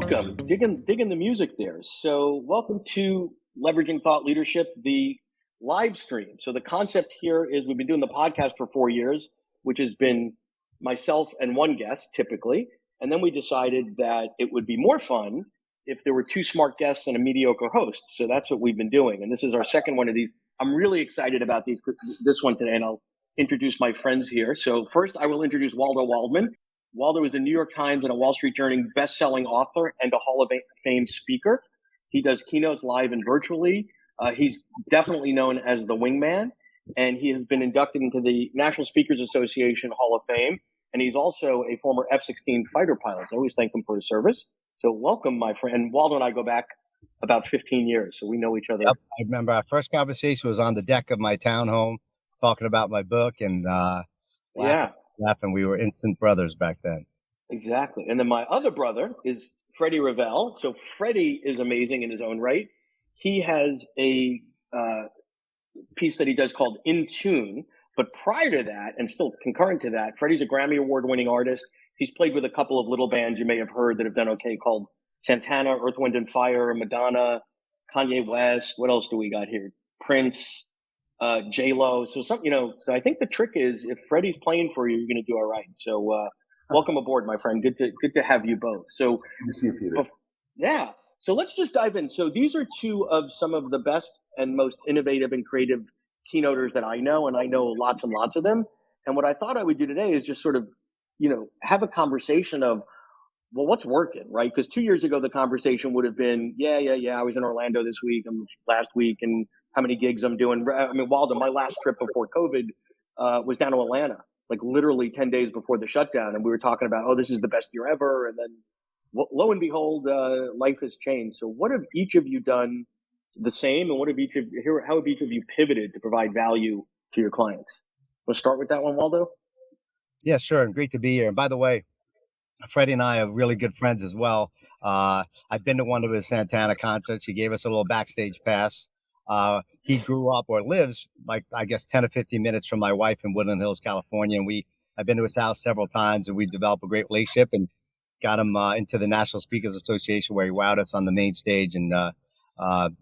Welcome. Digging the music there. So, welcome to Leveraging Thought Leadership, the live stream. So, the concept here is we've been doing the podcast for 4 years, which has been myself and one guest typically. And then we decided that it would be more fun if there were two smart guests and a mediocre host. So, that's what we've been doing. And this is our second one of these. I'm really excited about this one today, and I'll introduce my friends here. So, first, I will introduce Waldo Waldman. Waldo is a New York Times and a Wall Street Journal best-selling author and a Hall of Fame speaker. He does keynotes live and virtually. He's definitely known as the wingman, and he has been inducted into the National Speakers Association Hall of Fame, and he's also a former F-16 fighter pilot. I always thank him for his service. So welcome, my friend. Waldo and I go back about 15 years, so we know each other. Yep. I remember our first conversation was on the deck of my townhome talking about my book and laughing. We were instant brothers back then. Exactly. And then my other brother is Freddie Ravel. So Freddie is amazing in his own right. He has a piece that he does called In Tune. But prior to that, and still concurrent to that, Freddie's a Grammy Award-winning artist. He's played with a couple of little bands you may have heard that have done okay called Santana, Earth, Wind and Fire, Madonna, Kanye West. What else do we got here? Prince, J-Lo. So so I think the trick is if Freddie's playing for you, you're going to do all right. So welcome aboard, my friend. Good to have you both. So good to see you, Peter. Yeah. So let's just dive in. So these are two of some of the best and most innovative and creative keynoters that I know, and I know lots and lots of them. And what I thought I would do today is just sort of, have a conversation of, well, what's working, right? Because 2 years ago, the conversation would have been, I was in Orlando this week and last week, and how many gigs I'm doing. I mean, Waldo, my last trip before COVID was down to Atlanta, like literally 10 days before the shutdown. And we were talking about, oh, this is the best year ever. And then lo and behold, life has changed. So what have each of you done the same? And how have each of you pivoted to provide value to your clients? We'll start with that one, Waldo. Yeah, sure. And great to be here. And by the way, Freddie and I are really good friends as well. I've been to one of his Santana concerts. He gave us a little backstage pass. He grew up or lives like, I guess, 10 or 15 minutes from my wife in Woodland Hills, California. And I've been to his house several times, and we've developed a great relationship and got him into the National Speakers Association, where he wowed us on the main stage. And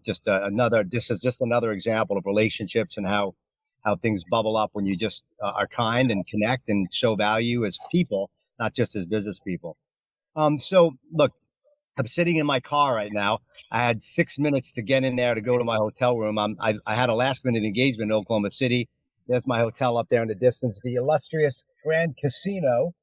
this is just another example of relationships and how things bubble up when you just are kind and connect and show value as people, not just as business people. So look, I'm sitting in my car right now. I had 6 minutes to get in there to go to my hotel room. I had a last minute engagement in Oklahoma City. There's my hotel up there in the distance, the illustrious Grand Casino,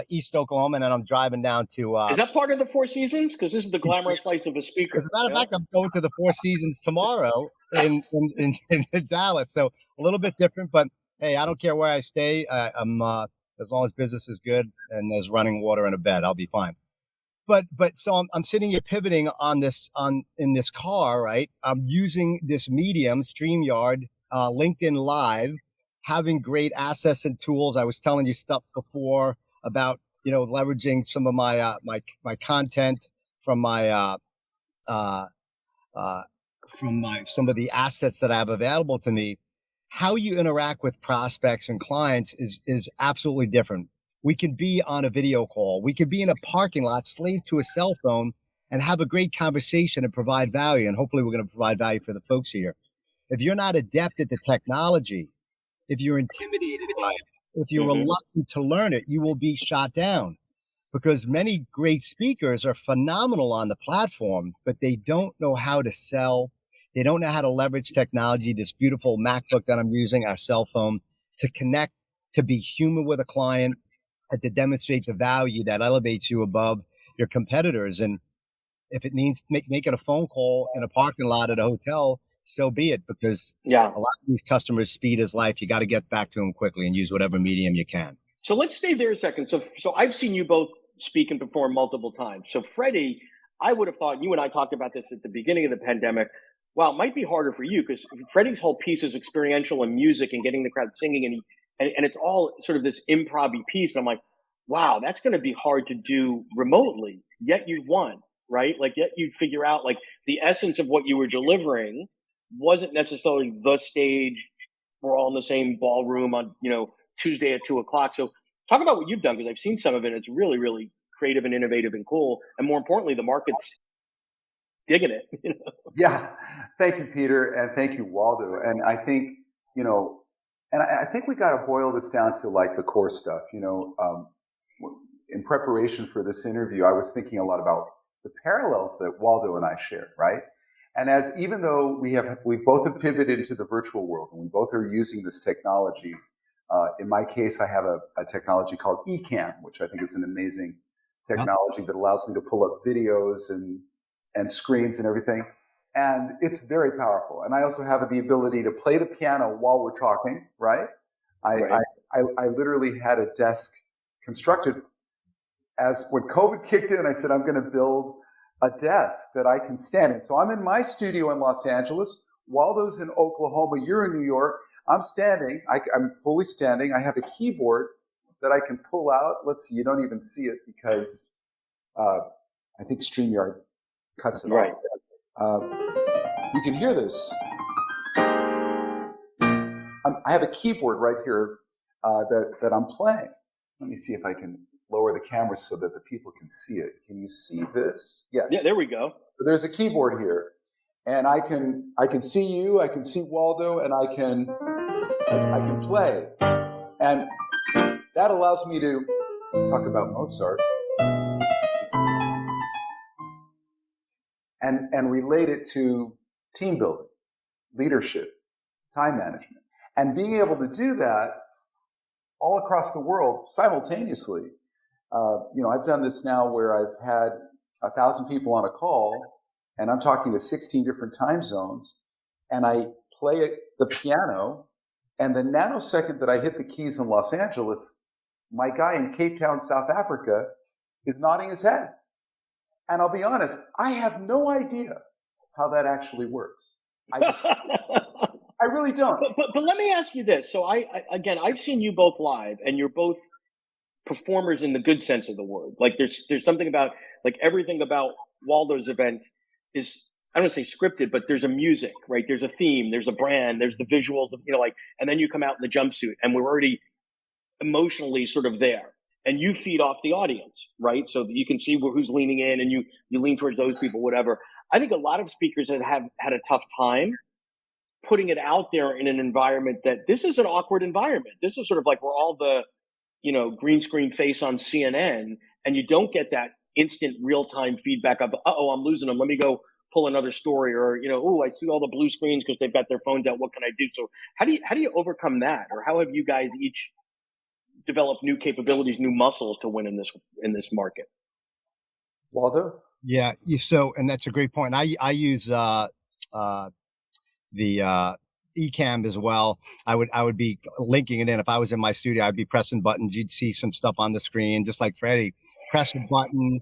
East Oklahoma. And then I'm driving down to... is that part of the Four Seasons? Because this is the glamorous life of a speaker. As a matter of fact, I'm going to the Four Seasons tomorrow in Dallas. So a little bit different, but hey, I don't care where I stay. I'm as long as business is good and there's running water and a bed, I'll be fine. But so I'm sitting here pivoting in this car, right? I'm using this medium, StreamYard, LinkedIn Live, having great assets and tools. I was telling you stuff before about, leveraging some of my my content from some of the assets that I have available to me. How you interact with prospects and clients is absolutely different. We can be on a video call. We could be in a parking lot, slave to a cell phone, and have a great conversation and provide value. And hopefully we're going to provide value for the folks here. If you're not adept at the technology, if you're intimidated by it, if you're reluctant to learn it, you will be shot down, because many great speakers are phenomenal on the platform, but they don't know how to sell. They don't know how to leverage technology, this beautiful MacBook that I'm using, our cell phone, to connect, to be human with a client, and to demonstrate the value that elevates you above your competitors. And if it means making a phone call in a parking lot at a hotel, so be it, because a lot of these customers, speed is life. You got to get back to them quickly and use whatever medium you can. So let's stay there a second. So I've seen you both speak and perform multiple times. So Freddie, I would have thought, you and I talked about this at the beginning of the pandemic. Well, it might be harder for you because Freddie's whole piece is experiential and music and getting the crowd singing, and it's all sort of this improv-y piece. And I'm like, wow, that's going to be hard to do remotely. Yet you've won, right? Like, yet you figure out like the essence of what you were delivering wasn't necessarily the stage. We're all in the same ballroom on Tuesday at 2:00. So talk about what you've done, because I've seen some of it. It's really, really creative and innovative and cool. And more importantly, the market's digging it. Yeah. Thank you, Peter. And thank you, Waldo. And I think, and I think we got to boil this down to like the core stuff. In preparation for this interview, I was thinking a lot about the parallels that Waldo and I share, right? And even though we both have pivoted into the virtual world and we both are using this technology, in my case, I have a technology called Ecamm, which I think is an amazing technology that allows me to pull up videos and screens and everything. And it's very powerful. And I also have the ability to play the piano while we're talking, right? I literally had a desk constructed when COVID kicked in. I said, I'm going to build a desk that I can stand in. So I'm in my studio in Los Angeles. Waldo's in Oklahoma. You're in New York. I'm standing. I'm fully standing. I have a keyboard that I can pull out. Let's see. You don't even see it because I think StreamYard cuts it off. You can hear this. I have a keyboard right here that I'm playing. Let me see if I can lower the camera so that the people can see it. Can you see this? Yes. Yeah, there we go. So there's a keyboard here, and I can see you. I can see Waldo, and I can play, and that allows me to talk about Mozart and relate it to team building, leadership, time management, and being able to do that all across the world simultaneously. I've done this now where I've had 1,000 people on a call, and I'm talking to 16 different time zones, and I play the piano, and the nanosecond that I hit the keys in Los Angeles, my guy in Cape Town, South Africa, is nodding his head. And I'll be honest, I have no idea how that actually works. I really don't. But let me ask you this. So I've seen you both live, and you're both performers in the good sense of the word. Like there's something about, like, everything about Waldo's event is, I don't want to say scripted, but there's a music, right? There's a theme, there's a brand, there's the visuals of, and then you come out in the jumpsuit and we're already emotionally sort of there. And you feed off the audience, right? So that you can see who's leaning in, and you lean towards those people, whatever. I think a lot of speakers have had a tough time putting it out there in an environment that this is an awkward environment. This is sort of like we're all the, green screen face on CNN, and you don't get that instant real-time feedback of, I'm losing them. Let me go pull another story, or, I see all the blue screens because they've got their phones out. What can I do? So how do you overcome that? Or how have you guys each developed new capabilities, new muscles to win in this market? Waldo? Yeah. And that's a great point. I use the Ecamm as well. I would be linking it in. If I was in my studio, I'd be pressing buttons. You'd see some stuff on the screen, just like Freddie. Press a button,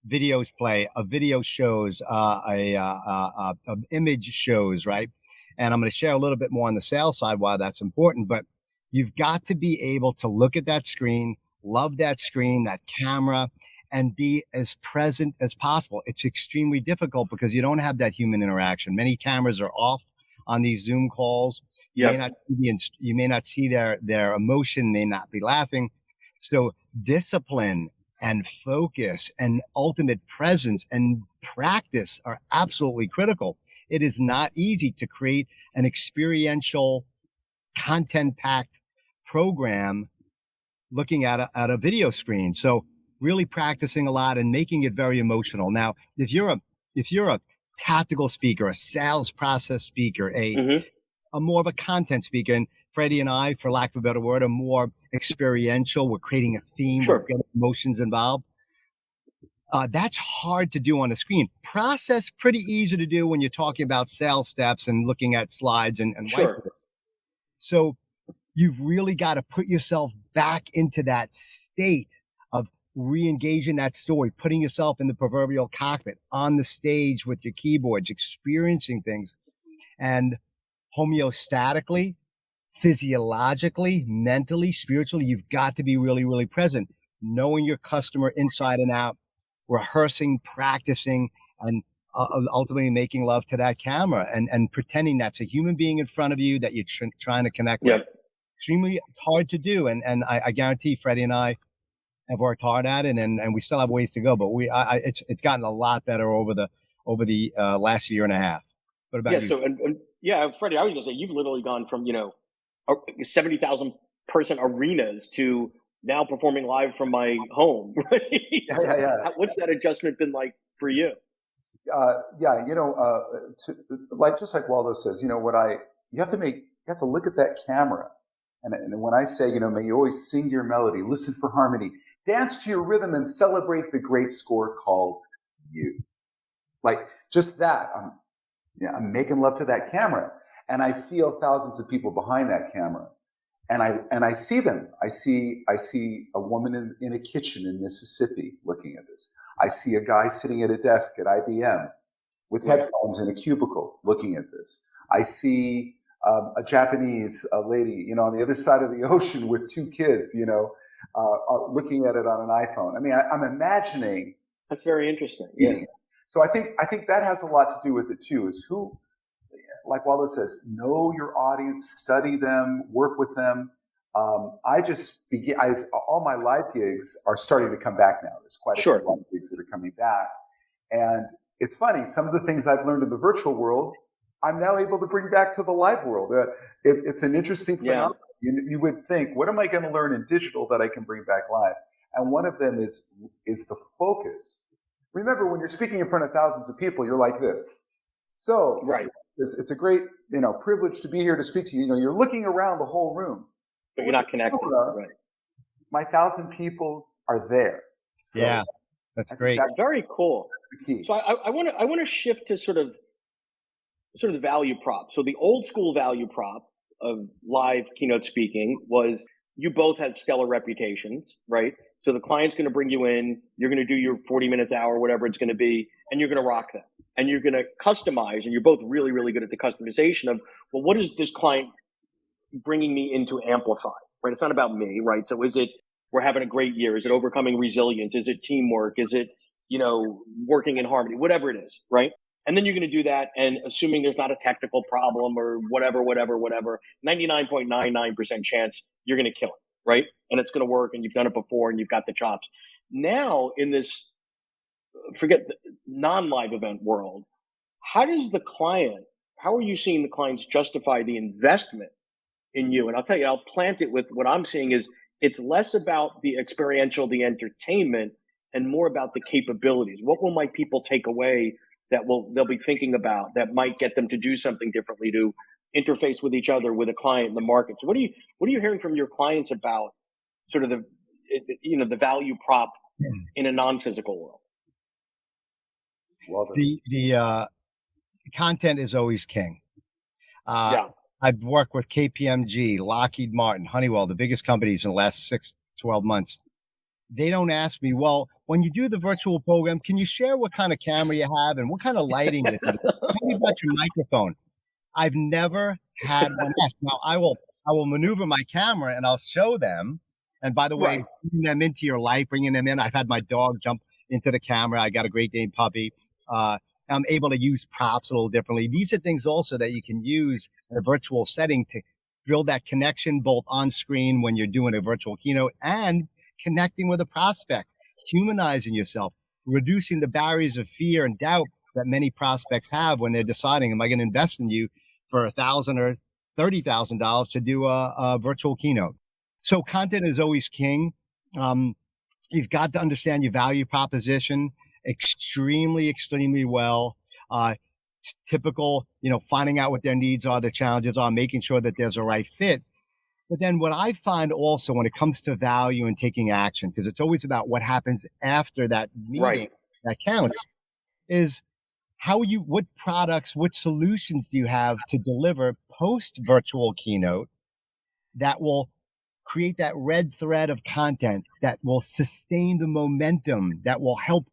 videos play, a video shows, a image shows, right? And I'm going to share a little bit more on the sales side why that's important. But you've got to be able to look at that screen, love that screen, that camera, and be as present as possible. It's extremely difficult because you don't have that human interaction. Many cameras are off on these Zoom calls. You may not see their emotion, may not be laughing. So discipline and focus and ultimate presence and practice are absolutely critical. It is not easy to create an experiential, content-packed program looking at a video screen. So really practicing a lot and making it very emotional. Now, if you're a tactical speaker, a sales process speaker, a more of a content speaker, and Freddie and I, for lack of a better word, are more experiential. We're creating a theme, we're getting emotions involved. That's hard to do on a screen. Process pretty easy to do when you're talking about sales steps and looking at slides and whiteboard. So you've really got to put yourself back into that state of re-engaging that story, putting yourself in the proverbial cockpit on the stage with your keyboards, experiencing things, and homeostatically, physiologically, mentally, spiritually, you've got to be really, really present, knowing your customer inside and out, rehearsing, practicing, and ultimately making love to that camera and pretending that's a human being in front of you that you're trying to connect with. Extremely hard to do. And I guarantee Freddie and I have worked hard at it, and we still have ways to go. But it's gotten a lot better over the last year and a half. What about Yeah. you? So, yeah, Freddie, I was going to say, you've literally gone from, 70,000 person arenas to now performing live from my home. Right? Yeah. What's that adjustment been like for you? Just like Waldo says, you have to look at that camera. And when I say, may you always sing your melody, listen for harmony, dance to your rhythm, and celebrate the great score called you. Like just that, I'm making love to that camera, and I feel thousands of people behind that camera, and I see them. I see a woman in a kitchen in Mississippi looking at this. I see a guy sitting at a desk at IBM with headphones in a cubicle looking at this. I see a Japanese lady, on the other side of the ocean with two kids, looking at it on an iPhone. I mean, I'm imagining. That's very interesting. Yeah. So I think that has a lot to do with it too. Is who, like Waldo says, know your audience, study them, work with them. All my live gigs are starting to come back now. There's quite a few live gigs that are coming back, and it's funny. Some of the things I've learned in the virtual world, I'm now able to bring back to the live world. It's an interesting phenomenon. You would think, what am I going to learn in digital that I can bring back live? And one of them is the focus. Remember, when you're speaking in front of thousands of people, you're like this. So it's a great privilege to be here to speak to you. You're looking around the whole room, but you're not connected. My 1,000 people are there. So yeah, that's great. That's very cool. The key. So I want to shift to sort of the value prop. So the old school value prop of live keynote speaking was you both had stellar reputations, right? So the client's going to bring you in, you're going to do your 40 minutes, hour, whatever it's going to be, and you're going to rock them. And you're going to customize, and you're both really, really good at the customization of, well, what is this client bringing me in to amplify, right? It's not about me, right? So is it, we're having a great year? Is it overcoming resilience? Is it teamwork? Is it, working in harmony? Whatever it is, right? And then you're going to do that, and assuming there's not a technical problem or whatever, 99.99% chance you're going to kill it, right? And it's going to work, and you've done it before, and you've got the chops. Now, in this, forget the non-live event world, how are you seeing the clients justify the investment in you? And I'll tell you, I'll plant it with what I'm seeing is it's less about the experiential, the entertainment, and more about the capabilities. What will my people take away that they'll be thinking about that might get them to do something differently, to interface with each other, with a client in the market? So what are you hearing from your clients about sort of the value prop in a non-physical world? Well, the content is always king. I've worked with KPMG, Lockheed Martin, Honeywell, the biggest companies in the last 6-12 months. They don't ask me, well, when you do the virtual program, can you share what kind of camera you have and what kind of lighting is it? Tell me about your microphone. I've never had one ask. Now I will maneuver my camera and I'll show them. And by the way, bringing them into your life, bringing them in. I've had my dog jump into the camera. I got a Great Dane puppy. I'm able to use props a little differently. These are things also that you can use in a virtual setting to build that connection both on screen when you're doing a virtual keynote and connecting with a prospect, humanizing yourself, reducing the barriers of fear and doubt that many prospects have when they're deciding, am I going to invest in you for $1,000 or $30,000 to do a virtual keynote? So content is always king. You've got to understand your value proposition extremely well. It's typical, finding out what their needs are, the challenges are, making sure that there's a right fit. But then what I find also when it comes to value and taking action, because it's always about what happens after that meeting that counts, is what products, what solutions do you have to deliver post virtual keynote that will create that red thread of content that will sustain the momentum, that will help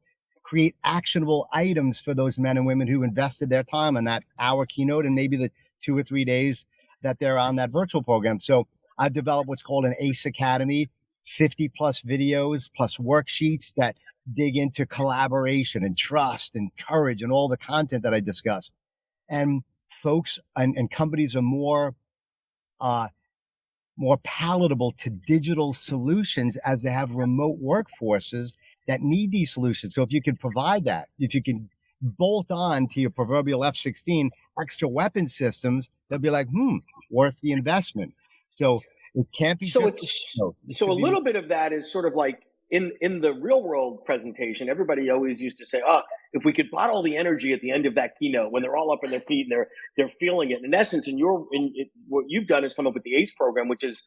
create actionable items for those men and women who invested their time on that hour keynote and maybe the 2 or 3 days that they're on that virtual program. So I've developed what's called an ACE Academy, 50 plus videos plus worksheets that dig into collaboration and trust and courage and all the content that I discuss. And folks and companies are more more palatable to digital solutions as they have remote workforces that need these solutions. So if you can provide that, if you can bolt on to your proverbial F-16 extra weapon systems, they'll be like, worth the investment. So it can't be So just it's it so a should be little bit of that is sort of like in the real world presentation. Everybody always used to say, "Oh, if we could bottle the energy at the end of that keynote when they're all up on their feet and they're feeling it." In essence, what you've done is come up with the ACE program, which is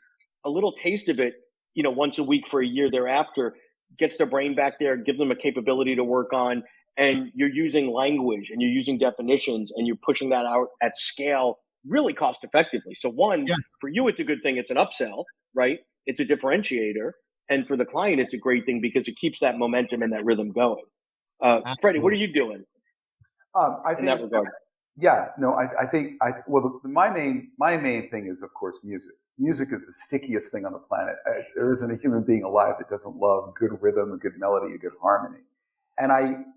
a little taste of it. Once a week for a year thereafter, gets their brain back there, give them a capability to work on, and you're using language and you're using definitions and you're pushing that out at scale really cost effectively. So one, yes. for you, it's a good thing. It's an upsell, right? It's a differentiator. And for the client, it's a great thing because it keeps that momentum and that rhythm going. Freddie, what are you doing I in that think, regard? yeah, no, I think, my main thing is, of course, music. Music is the stickiest thing on the planet. There isn't a human being alive that doesn't love good rhythm, a good melody, a good harmony. And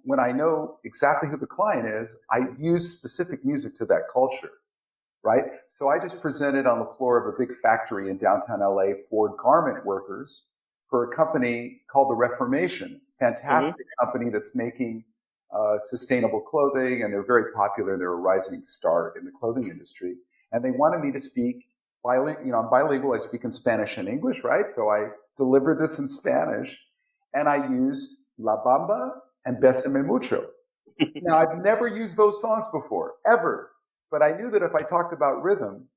when I know exactly who the client is, I use specific music to that culture. Right? So I just presented on the floor of a big factory in downtown LA for garment workers for a company called The Reformation, fantastic company that's making sustainable clothing, and they're very popular. They're a rising star in the clothing industry. And they wanted me to speak bilingual. I'm bilingual. I speak in Spanish and English, right? So I delivered this in Spanish, and I used La Bamba and Bésame Mucho. Now, I've never used those songs before, ever. But I knew that if I talked about rhythm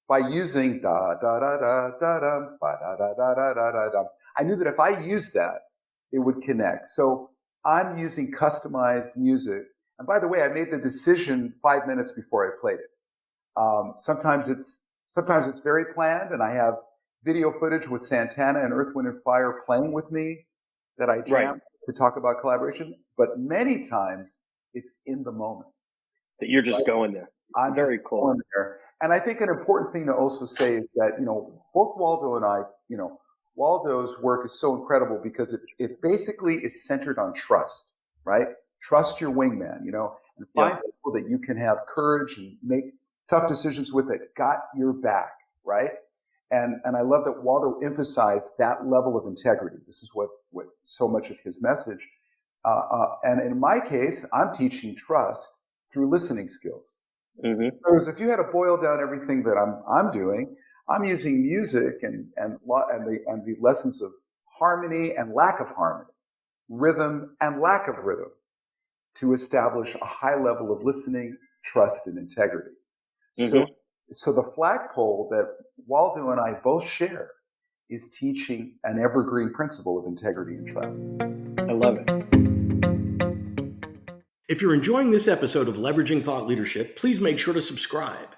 by using da da da da da da ba da da da da da da da, I knew that if I used that, it would connect. So I'm using customized music. And by the way, I made the decision 5 minutes before I played it. Sometimes it's very planned, and I have video footage with Santana and Earth, Wind, and Fire playing with me that I jam to talk about collaboration. But many times it's in the moment. That you're just going there. I'm very cool. There. And I think an important thing to also say is that, both Waldo and I, Waldo's work is so incredible because it basically is centered on trust, right? Trust your wingman, and find people that you can have courage and make tough decisions with that got your back, right? And I love that Waldo emphasized that level of integrity. This is what so much of his message. And in my case, I'm teaching trust through listening skills. Because if you had to boil down everything that I'm doing, I'm using music and the lessons of harmony and lack of harmony, rhythm and lack of rhythm, to establish a high level of listening, trust, and integrity. So the flagpole that Waldo and I both share is teaching an evergreen principle of integrity and trust. I love it. If you're enjoying this episode of Leveraging Thought Leadership, please make sure to subscribe.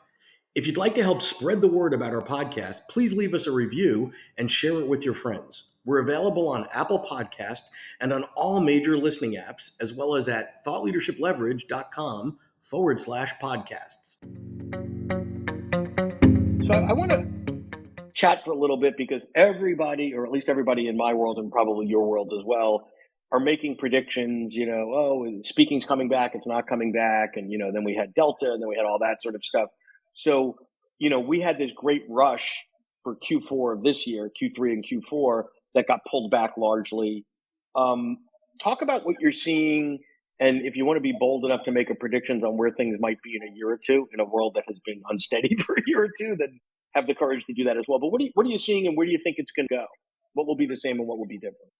If you'd like to help spread the word about our podcast, please leave us a review and share it with your friends. We're available on Apple Podcast and on all major listening apps, as well as at thoughtleadershipleverage.com/podcasts. So I want to chat for a little bit because everybody, or at least everybody in my world and probably your world as well, are making predictions, speaking's coming back, it's not coming back. And, then we had Delta and then we had all that sort of stuff. So, we had this great rush for Q4 of this year, Q3 and Q4, that got pulled back largely. Talk about what you're seeing. And if you want to be bold enough to make a predictions on where things might be in a year or two, in a world that has been unsteady for a year or two, then have the courage to do that as well. But what are you seeing, and where do you think it's going to go? What will be the same and what will be different?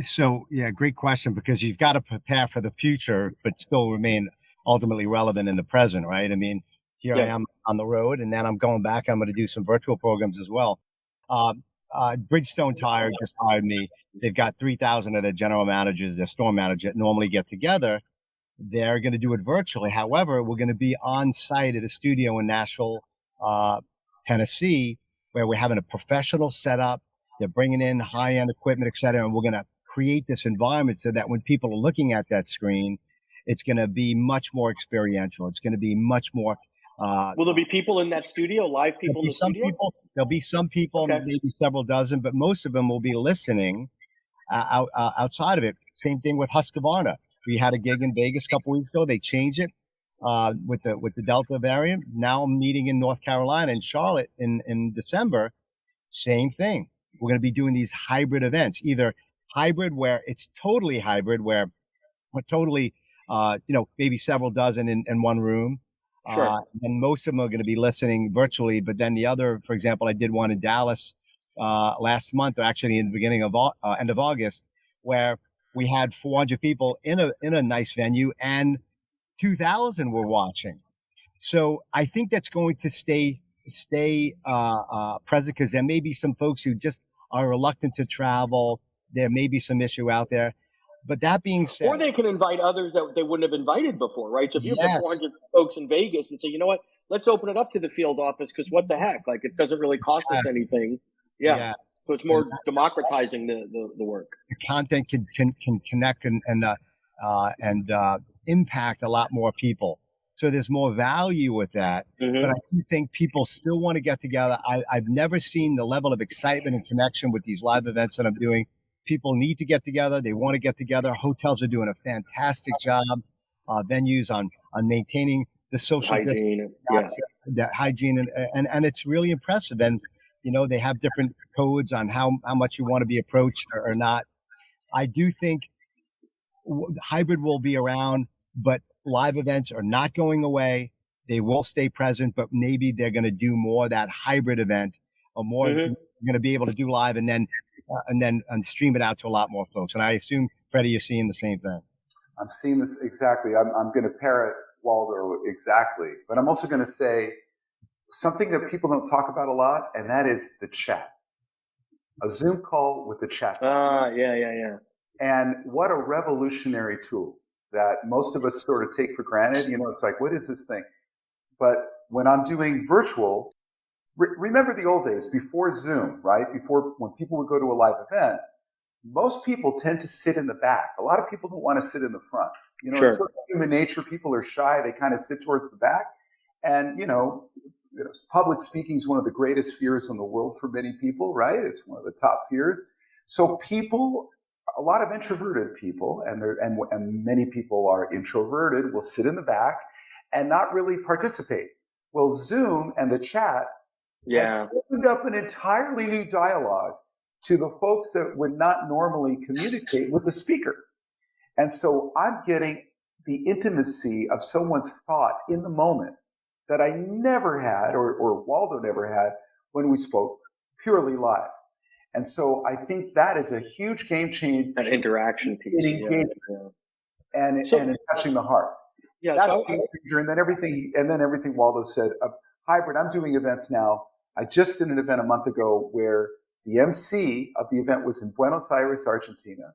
So yeah, great question, because you've got to prepare for the future, but still remain ultimately relevant in the present, right? I mean, here I am on the road, and then I'm going back. I'm going to do some virtual programs as well. Bridgestone Tire just hired me. They've got 3,000 of their general managers, their store managers that normally get together. They're going to do it virtually. However, we're going to be on site at a studio in Nashville, Tennessee, where we're having a professional setup. They're bringing in high-end equipment, et cetera, and we're going to create this environment so that when people are looking at that screen, it's going to be much more experiential. It's going to be much more. Will there be people in that studio, live people in the studio? There'll be some people, maybe several dozen, but most of them will be listening outside of it. Same thing with Husqvarna. We had a gig in Vegas a couple weeks ago. They changed it. with the Delta variant. Now I'm meeting in North Carolina, in Charlotte, in December. Same thing. We're going to be doing these hybrid events, either hybrid where it's totally hybrid, where we're totally, maybe several dozen in one room. Sure. And most of them are going to be listening virtually. But then the other, for example, I did one in Dallas last month, or actually in the beginning of end of August, where we had 400 people in a nice venue and 2,000 were watching. So I think that's going to stay present, because there may be some folks who just are reluctant to travel. There may be some issue out there. But that being said, or they can invite others that they wouldn't have invited before, right? So if you have 400 folks in Vegas and say, you know what, let's open it up to the field office, because what the heck, like, it doesn't really cost us anything. Yeah. Yes. So it's more democratizing the work. The content can connect and impact a lot more people. So there's more value with that. Mm-hmm. But I do think people still want to get together. I've never seen the level of excitement and connection with these live events that I'm doing. People need to get together. They want to get together. Hotels are doing a fantastic job. Venues on maintaining the social hygiene, the hygiene, and it's really impressive. And they have different codes on how much you want to be approached or not. I do think hybrid will be around, but live events are not going away. They will stay present, but maybe they're going to do more of that hybrid event, or more going to be able to do live and then stream it out to a lot more folks. And I assume, Freddie, you're seeing the same thing. I'm seeing this exactly. I'm going to parrot Waldo exactly, but I'm also going to say something that people don't talk about a lot, and that is the chat. A Zoom call with the chat. Yeah. And what a revolutionary tool that most of us sort of take for granted. It's like, what is this thing? But when I'm doing virtual, remember the old days before Zoom, right? Before, when people would go to a live event, most people tend to sit in the back. A lot of people don't want to sit in the front. Sure. It's sort of human nature. People are shy. They kind of sit towards the back. And, public speaking is one of the greatest fears in the world for many people, right? It's one of the top fears. So a lot of introverted people, and many people are introverted, will sit in the back and not really participate. Well, Zoom and the chat has opened up an entirely new dialogue to the folks that would not normally communicate with the speaker. And so I'm getting the intimacy of someone's thought in the moment that I never had, or Waldo never had, when we spoke purely live. And so I think that is a huge game changer. An interaction piece. And touching the heart. Yeah. That's a game changer. And then everything Waldo said. Hybrid, I'm doing events now. I just did an event a month ago where the MC of the event was in Buenos Aires, Argentina.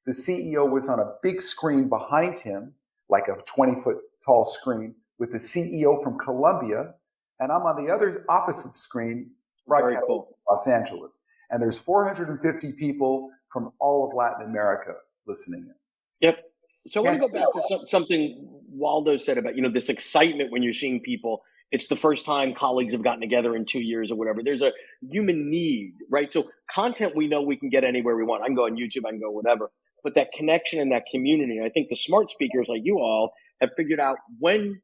The CEO was on a big screen behind him, like a 20-foot tall screen, with the CEO from Colombia. And I'm on the other opposite screen, broadcasting from Los Angeles. And there's 450 people from all of Latin America listening in. Yep. So I want to go back to something Waldo said about, this excitement when you're seeing people. It's the first time colleagues have gotten together in 2 years or whatever. There's a human need, right? So content, we know we can get anywhere we want. I can go on YouTube, I can go whatever. But that connection and that community, I think the smart speakers like you all have figured out when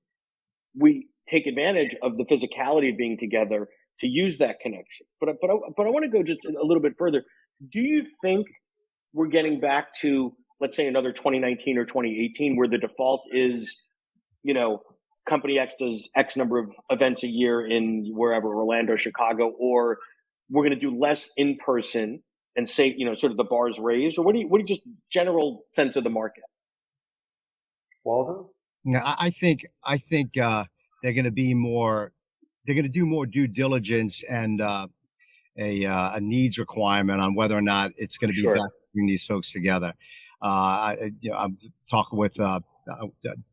we take advantage of the physicality of being together to use that connection. But I want to go just a little bit further. Do you think we're getting back to, let's say, another 2019 or 2018, where the default is, Company X does X number of events a year in wherever, Orlando, Chicago, or we're going to do less in person and say, sort of the bar's raised? Or what do you just general sense of the market? Waldo? Yeah, I think they're going to be more. They're going to do more due diligence and a needs requirement on whether or not it's going to be best to bring these folks together. I'm talking with a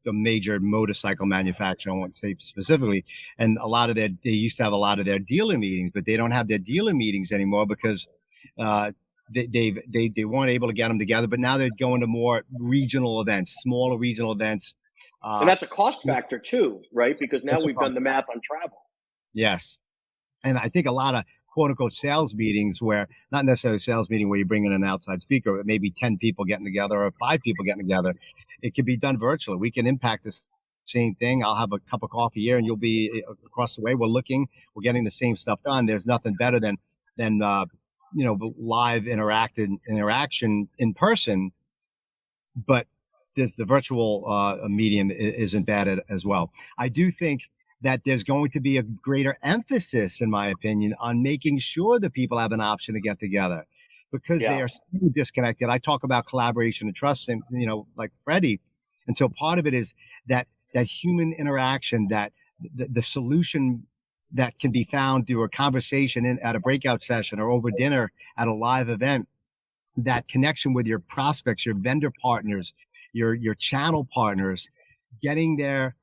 major motorcycle manufacturer, I won't say specifically, and they used to have a lot of their dealer meetings, but they don't have their dealer meetings anymore because they weren't able to get them together. But now they're going to more regional events, smaller regional events. And that's a cost factor too, right? Because now we've done the math on travel. Yes. And I think a lot of quote unquote sales meetings, where not necessarily a sales meeting where you bring in an outside speaker, but maybe 10 people getting together or 5 people getting together, it can be done virtually. We can impact this same thing. I'll have a cup of coffee here and you'll be across the way. We're getting the same stuff done. There's nothing better than live interaction in person, but the virtual medium isn't bad as well. I do think that there's going to be a greater emphasis, in my opinion, on making sure that people have an option to get together, because they are so disconnected. I talk about collaboration and trust, like Freddie. And so part of it is that human interaction, that the solution that can be found through a conversation at a breakout session or over dinner at a live event, that connection with your prospects, your vendor partners, your channel partners, getting their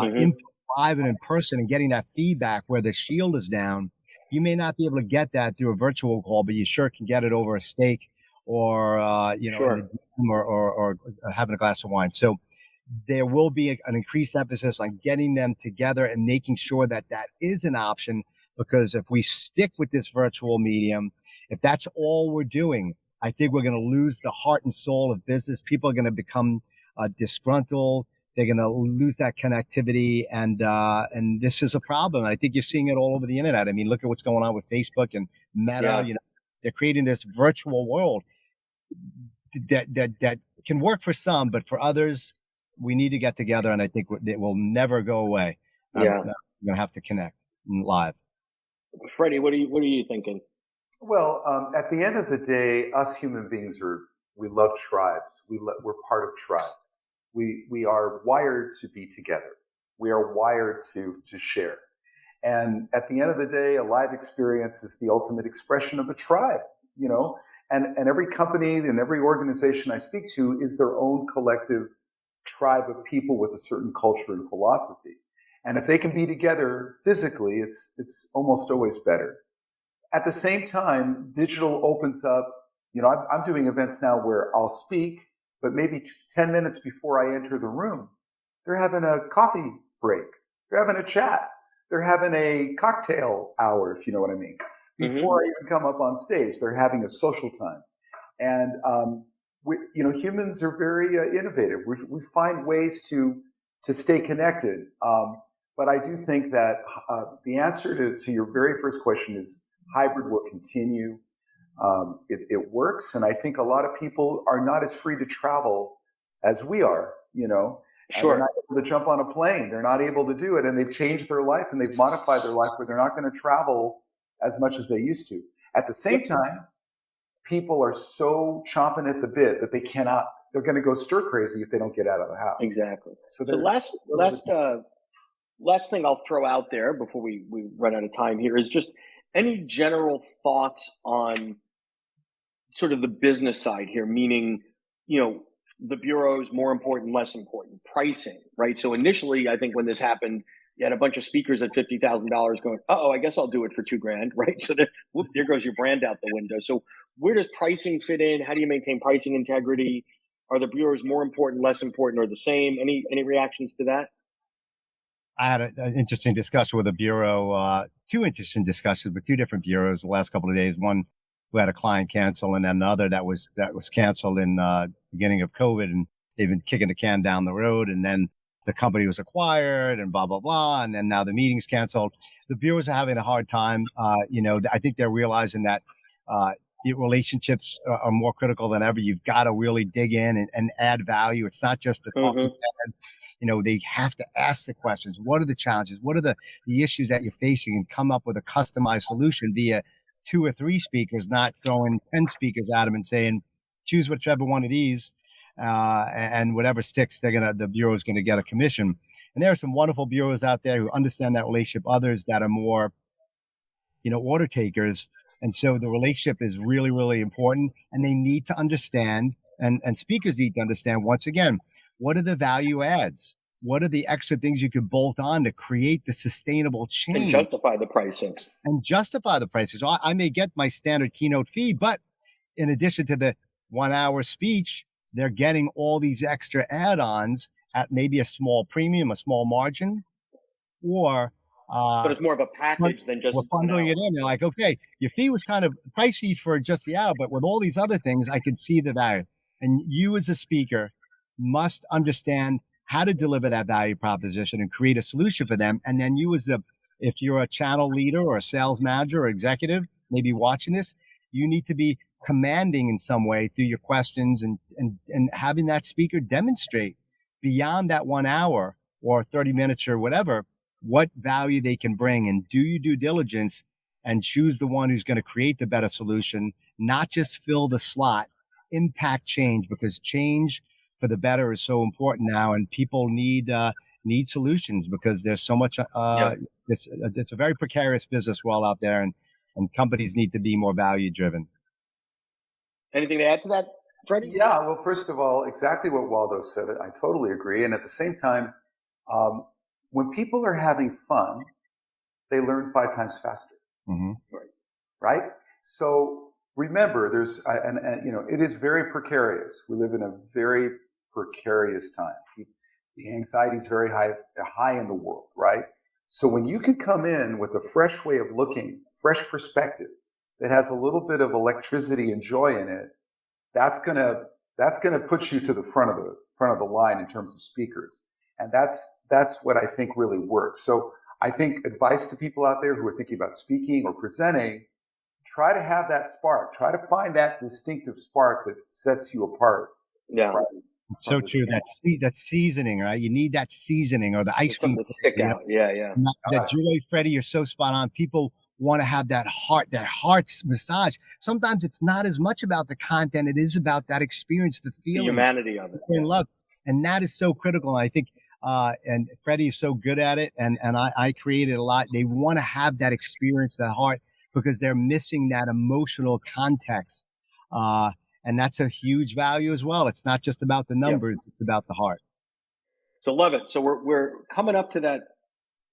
input live and in person and getting that feedback where the shield is down. You may not be able to get that through a virtual call, but you sure can get it over a steak or, in the gym or having a glass of wine. So there will be an increased emphasis on getting them together and making sure that is an option, because if we stick with this virtual medium, if that's all we're doing, I think we're going to lose the heart and soul of business. People are going to become disgruntled. They're going to lose that connectivity, and this is a problem. I think you're seeing it all over the internet. I mean, look at what's going on with Facebook and Meta. Yeah. They're creating this virtual world that can work for some, but for others, we need to get together, and I think it will never go away. Yeah, we're going to have to connect live. Freddie, what are you thinking? Well, at the end of the day, us human beings we love tribes. We're part of tribes. We are wired to be together. We are wired to share. And at the end of the day, a live experience is the ultimate expression of a tribe, and every company and every organization I speak to is their own collective tribe of people with a certain culture and philosophy. And if they can be together physically, it's almost always better. At the same time, digital opens up, I'm doing events now where I'll speak, but maybe 10 minutes before I enter the room, they're having a coffee break. They're having a chat. They're having a cocktail hour, if you know what I mean. Before I even come up on stage, they're having a social time. And, humans are very innovative. We find ways to stay connected. But I do think that the answer to your very first question is hybrid will continue. It works. And I think a lot of people are not as free to travel as we are, Sure. They're not able to jump on a plane. They're not able to do it. And they've changed their life and they've modified their life where they're not going to travel as much as they used to. At the same time, people are so chomping at the bit that they're going to go stir crazy if they don't get out of the house. Exactly. So last thing I'll throw out there before we run out of time here is just any general thoughts on sort of the business side here, meaning, the bureau is more important, less important, pricing, right? So initially, I think when this happened, you had a bunch of speakers at $50,000 going, I guess I'll do it for $2,000, right? So there goes your brand out the window. So where does pricing fit in? How do you maintain pricing integrity? Are the bureaus more important, less important, or the same? Any reactions to that? I had an interesting discussion with a bureau, two interesting discussions with two different bureaus the last couple of days. One who had a client cancel, and then another that was canceled in beginning of COVID, and they've been kicking the can down the road, and then the company was acquired and blah, blah, blah. And then now the meeting's canceled. The bureaus are having a hard time. I think they're realizing that relationships are more critical than ever. You've got to really dig in and add value. It's not just the talking head. They have to ask the questions. What are the challenges? What are the issues that you're facing, and come up with a customized solution via 2 or 3 speakers, not throwing 10 speakers at them and saying, choose whichever one of these. And whatever sticks, the bureau is going to get a commission. And there are some wonderful bureaus out there who understand that relationship. Others that are more, order takers. And so the relationship is really, really important. And they need to understand, and speakers need to understand, once again, what are the value adds? What are the extra things you could bolt on to create the sustainable change? And justify the pricing. So I may get my standard Keynote fee, but in addition to the 1 hour speech, they're getting all these extra add-ons at maybe a small premium, a small margin, or but it's more of a package than just. We're bundling it in. They're like, okay, your fee was kind of pricey for just the hour, but with all these other things, I could see the value. And you as a speaker must understand how to deliver that value proposition and create a solution for them. And then you if you're a channel leader or a sales manager or executive, maybe watching this, you need to be commanding in some way through your questions and having that speaker demonstrate beyond that 1 hour or 30 minutes or whatever, what value they can bring, and do your due diligence and choose the one who's going to create the better solution, not just fill the slot, impact change, because change for the better is so important now. And people need solutions because there's so much, it's a very precarious business world out there, and companies need to be more value driven. Anything to add to that, Freddie? Yeah, well, first of all, exactly what Waldo said. I totally agree. And at the same time, when people are having fun, they learn 5 times faster. Mm-hmm. Right? So remember, it is very precarious. We live in a very precarious time. The anxiety is very high in the world, right? So when you can come in with a fresh way of looking, fresh perspective that has a little bit of electricity and joy in it, that's gonna put you to the front of the line in terms of speakers. And that's what I think really works. So I think advice to people out there who are thinking about speaking or presenting, try to have that spark. Try to find that distinctive spark that sets you apart. Yeah. It's so true. That seasoning, right? You need that seasoning, or the ice cream. Something to stick out. Yeah. That joy, Freddie, you're so spot on. People want to have that heart's massage. Sometimes it's not as much about the content. It is about that experience, the feeling. The humanity of it. In love. And that is so critical. And I think, and Freddie is so good at it. And I created a lot. They want to have that experience, that heart, because they're missing that emotional context. And that's a huge value as well. It's not just about the numbers. It's about the heart. So love it. So we're coming up to that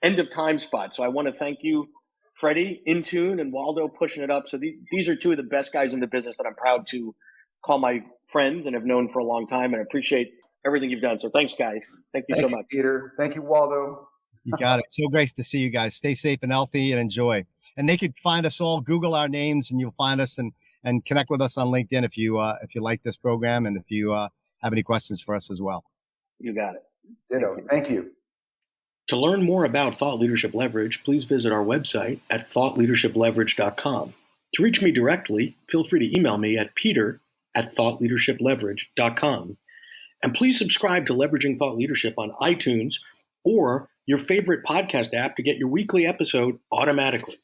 end of time spot. So I want to thank you, Freddie, Intune, and Waldo, pushing it up. So these are 2 of the best guys in the business that I'm proud to call my friends and have known for a long time, and I appreciate everything you've done. So thanks, guys. Thank you so much. Peter. Thank you, Waldo. You got it. So great to see you guys. Stay safe and healthy and enjoy. And they could find us all. Google our names and you'll find us, and connect with us on LinkedIn if you like this program, and if you have any questions for us as well. You got it. Ditto. Thank you. To learn more about Thought Leadership Leverage, please visit our website at thoughtleadershipleverage.com. To reach me directly, feel free to email me at peter@thoughtleadershipleverage.com. And please subscribe to Leveraging Thought Leadership on iTunes or your favorite podcast app to get your weekly episode automatically.